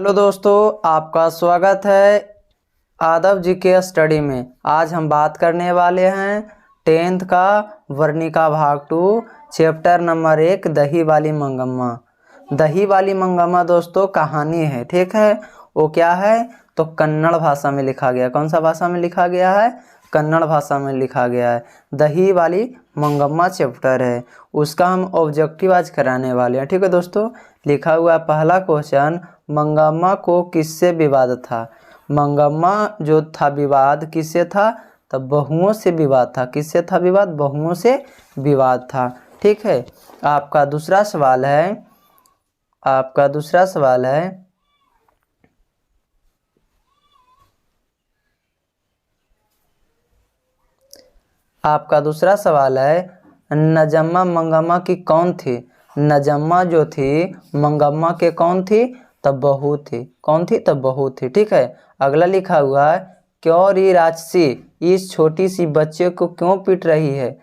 Hello दोस्तों, आपका स्वागत है आदव जी के स्टडी में। आज हम बात करने वाले हैं 10th का वर्णिका भाग 2 चैप्टर नंबर 1 दही वाली मंगम्मा। दही वाली मंगम्मा दोस्तों कहानी है, ठीक है। वो क्या है तो कन्नड़ भाषा में लिखा गया। कौन सा भाषा में लिखा गया है? कन्नड़ भाषा में लिखा गया है। दही वाली मंगम्मा चैप्टर है, उसका हम ऑब्जेक्टिव आज कराने वाले हैं, ठीक है दोस्तों। लिखा हुआ पहला क्वेश्चन, मंगम्मा को किससे विवाद था? मंगम्मा जो था विवाद किससे था? तो बहुओं से विवाद था। किससे था विवाद? बहुओं से विवाद था, ठीक है। आपका दूसरा सवाल है आपका दूसरा सवाल है नजम्मा मंगम्मा की कौन थी? नजम्मा जो थी मंगम्मा के कौन थी? तो बहू थी। कौन थी? तो बहू थी, ठीक है। अगला लिखा हुआ है क्यों री राक्षसी इस छोटी सी बच्चे को क्यों पीट रही है?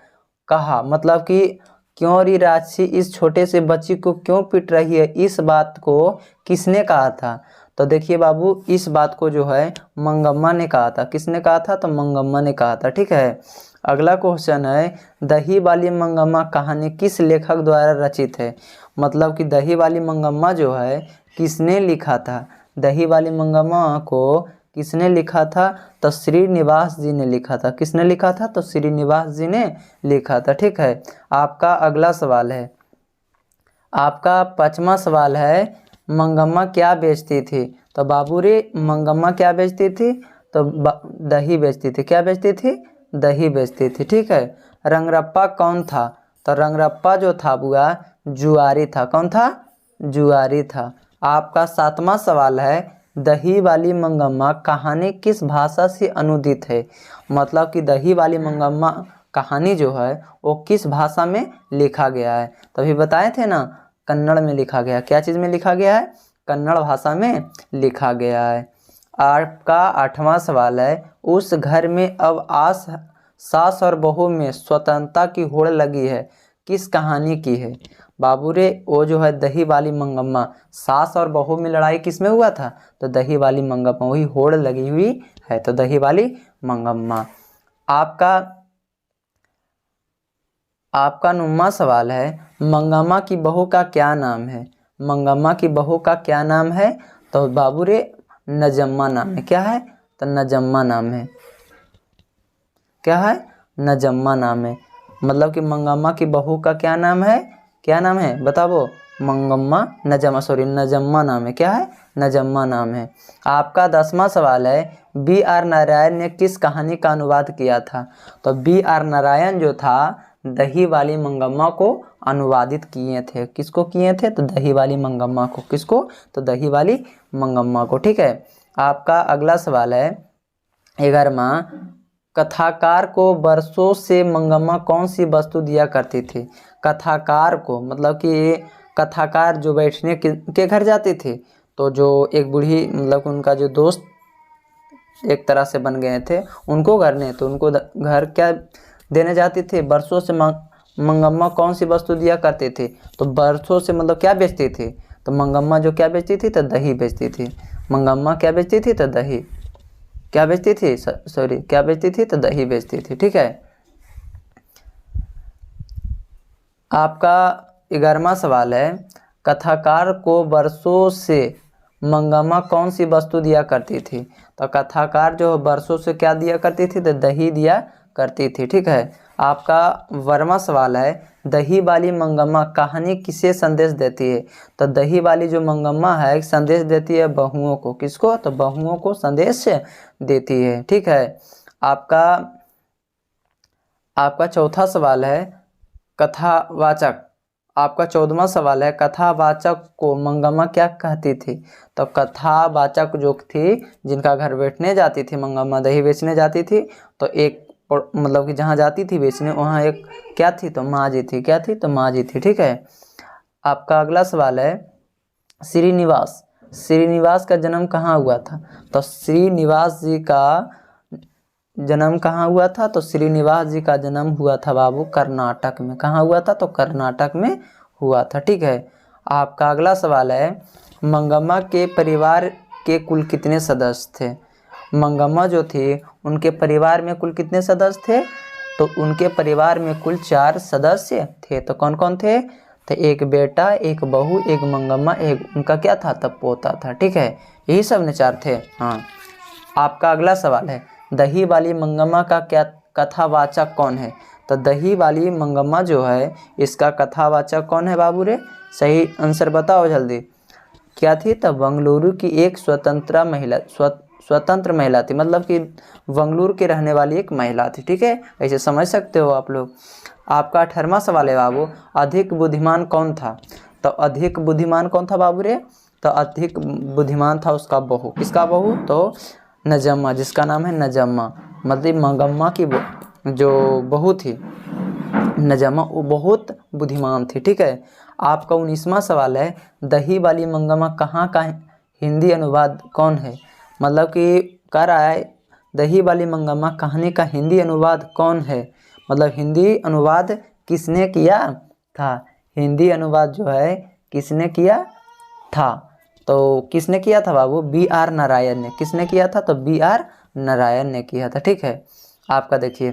कहा मतलब कि क्यों री राक्षसी इस छोटे से बच्ची को क्यों पीट रही है, इस बात को किसने कहा था? तो देखिए बाबू, इस बात को जो है मंगम्मा ने कहा था। किसने कहा था? तो मंगम्मा ने कहा था, ठीक है। अगला क्वेश्चन है दही वाली मंगम्मा कहानी किस लेखक द्वारा रचित है? मतलब कि दही वाली मंगम्मा जो है किसने लिखा था? दही वाली मंगम्मा को किसने लिखा था? तो श्रीनिवास जी ने लिखा था। किसने लिखा था? तो श्रीनिवास जी ने लिखा था, ठीक है। आपका अगला सवाल है, आपका 5वां सवाल है मंगम्मा क्या बेचती थी? तो बाबू रे मंगम्मा क्या बेचती थी? तो दही बेचती थी। क्या बेचती थी? दही बेचती थी, ठीक है। रंगरप्पा कौन था? तो रंगरप्पा जो था बुआ जुआरी था। कौन था? जुआरी था। आपका 7वां सवाल है दही वाली मंगम्मा कहानी किस भाषा से अनुदित है? मतलब कि दही वाली मंगम्मा कहानी जो है वो किस भाषा में लिखा गया है? तभी बताए थे ना, कन्नड़ में लिखा गया। क्या चीज़ में लिखा गया है? कन्नड़ भाषा में लिखा गया है। आपका 8वां सवाल है उस घर में अब सास और बहू में स्वतंत्रता की होड़ लगी है, किस कहानी की है? बाबू रे वो जो है दही वाली मंगम्मा, सास और बहू में लड़ाई किस में हुआ था? तो दही वाली मंगम्मा, वही होड़ लगी हुई है, तो दही वाली मंगम्मा। आपका 9वां सवाल है मंगम्मा की बहू का क्या नाम है? मंगम्मा की बहू का क्या नाम है? तो बाबू रे नजम्मा नाम है। क्या है? तो नजम्मा नाम है। क्या है? नजम्मा नाम है। मतलब कि मंगम्मा की बहू का क्या नाम है? क्या नाम है बताओ? नजम्मा नाम है। क्या है? नजम्मा नाम है। आपका 10वां सवाल है B.R. नारायण ने किस कहानी का अनुवाद किया था? तो B.R. नारायण जो था दही वाली मंगम्मा को अनुवादित किए थे। किसको किए थे? तो दही वाली मंगम्मा को। किसको? तो दही वाली मंगम्मा को, ठीक है। आपका अगला सवाल है 11वां कथाकार को वर्षों से मंगम्मा कौन सी वस्तु दिया करती थी? कथाकार को मतलब कि कथाकार जो बैठने के घर जाते थे, तो जो एक बूढ़ी मतलब उनका जो दोस्त एक तरह से बन गए थे, उनको घर ने तो उनको घर क्या देने जाते थे? वर्षों से मंगम्मा कौन सी वस्तु दिया करते थे? तो वर्षों से मतलब क्या बेचते थे? तो मंगम्मा जो क्या बेचती थी? तो दही बेचती थी। मंगम्मा क्या बेचती थी? तो दही क्या बेचती थी? क्या बेचती थी? तो दही बेचती थी, ठीक है। आपका 11वां सवाल है कथाकार को वर्षों से मंगम्मा कौन सी वस्तु दिया करती थी? तो कथाकार जो वर्षों से क्या दिया करती थी? तो दही दिया करती थी, ठीक है। आपका 12वां सवाल है दही वाली मंगम्मा कहानी किसे संदेश देती है? तो दही वाली जो मंगम्मा है संदेश देती है बहुओं को। किसको? तो बहुओं को संदेश देती है, ठीक है। आपका चौथा सवाल है कथावाचक। आपका 14वां सवाल है कथावाचक को मंगम्मा क्या कहती थी? तो कथावाचक जो थी जिनका घर बैठने जाती थी मंगम्मा, दही बेचने जाती थी, तो एक मतलब कि जहाँ जाती थी बेचने वहाँ एक क्या थी? तो माँ जी थी। क्या थी? तो माँ जी थी, ठीक है। आपका अगला सवाल है श्रीनिवास का जन्म कहाँ हुआ था? तो श्रीनिवास जी का जन्म कहाँ हुआ था? तो श्रीनिवास जी का जन्म हुआ था बाबू कर्नाटक में। कहाँ हुआ था? तो कर्नाटक में हुआ था, ठीक है। आपका अगला सवाल है मंगम्मा के परिवार के कुल कितने सदस्य थे? मंगम्मा जो थी उनके परिवार में कुल कितने सदस्य थे? तो उनके परिवार में कुल 4 सदस्य थे। तो कौन कौन थे? तो एक बेटा, एक बहू, एक मंगम्मा, एक उनका क्या था? तब पोता था। ठीक है, यही सब ने 4 थे। हाँ, आपका अगला सवाल है, दही वाली मंगम्मा का क्या कथावाचक कौन है? तो दही वाली मंगम्मा जो है इसका कथावाचक कौन है बाबू रे? सही आंसर बताओ जल्दी। क्या थी? तो बंगलुरु की एक स्वतंत्र महिला थी, मतलब कि बंगलुरु के रहने वाली एक महिला थी। ठीक है, ऐसे समझ सकते हो आप लोग। आपका 18वां सवाल है बाबू, अधिक बुद्धिमान कौन था? तो अधिक बुद्धिमान कौन था बाबू रे? तो अधिक बुद्धिमान था उसका बहू। किसका बहू? तो नजम्मा, जिसका नाम है नजम्मा, मतलब मंगम्मा की जो बहू थी नजम्मा, वो बहुत बुद्धिमान थी। ठीक है, आपका 19वां सवाल है, दही वाली मंगम्मा कहाँ का हिंदी अनुवाद कौन है? मतलब कि कह रहा है दही वाली मंगम्मा कहानी का हिंदी अनुवाद कौन है? मतलब हिंदी अनुवाद किसने किया था? हिंदी अनुवाद जो है किसने किया था? तो किसने किया था बाबू? B.R. नारायण ने। किसने किया था? तो B.R. नारायण ने किया था। ठीक है, आपका देखिए,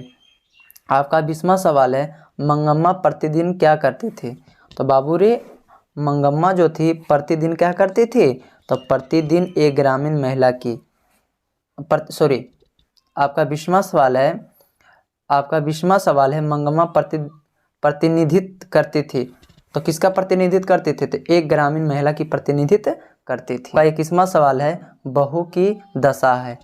आपका 20वां सवाल है, मंगम्मा प्रतिदिन क्या करती थी? तो बाबू रे मंगम्मा जो थी प्रतिदिन क्या करती थी? तो प्रतिदिन एक ग्रामीण महिला की आपका 20वां सवाल है, मंगम्मा प्रतिनिधित्व करती थी। तो किसका प्रतिनिधित्व करती थी? तो एक ग्रामीण महिला की प्रतिनिधित्व करती थी। आपका 21वां सवाल है, बहू की दशा है।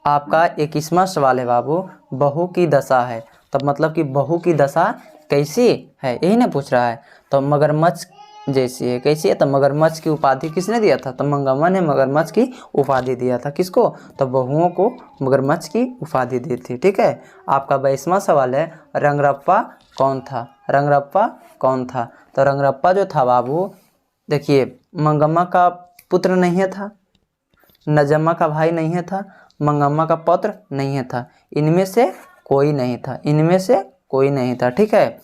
आपका 21वां सवाल है बाबू, बहू की दशा है। तब मतलब कि बहू की दशा कैसी है, यही ना पूछ रहा है। तो मगरमच्छ जैसी है। कैसी है? तो मगरमच्छ की उपाधि किसने दिया था? तो मंगम्मा ने मगरमच्छ की उपाधि दिया था। किसको? तो बहुओं को मगरमच्छ की उपाधि दी थी। ठीक है, आपका 22वां सवाल है, रंगरप्पा कौन था? रंगरप्पा कौन था? तो रंगरप्पा जो था बाबू, देखिए, मंगम्मा का पुत्र नहीं था, नजम्मा का भाई नहीं था, मंगम्मा का पौत्र नहीं था, इनमें से कोई नहीं था। ठीक है,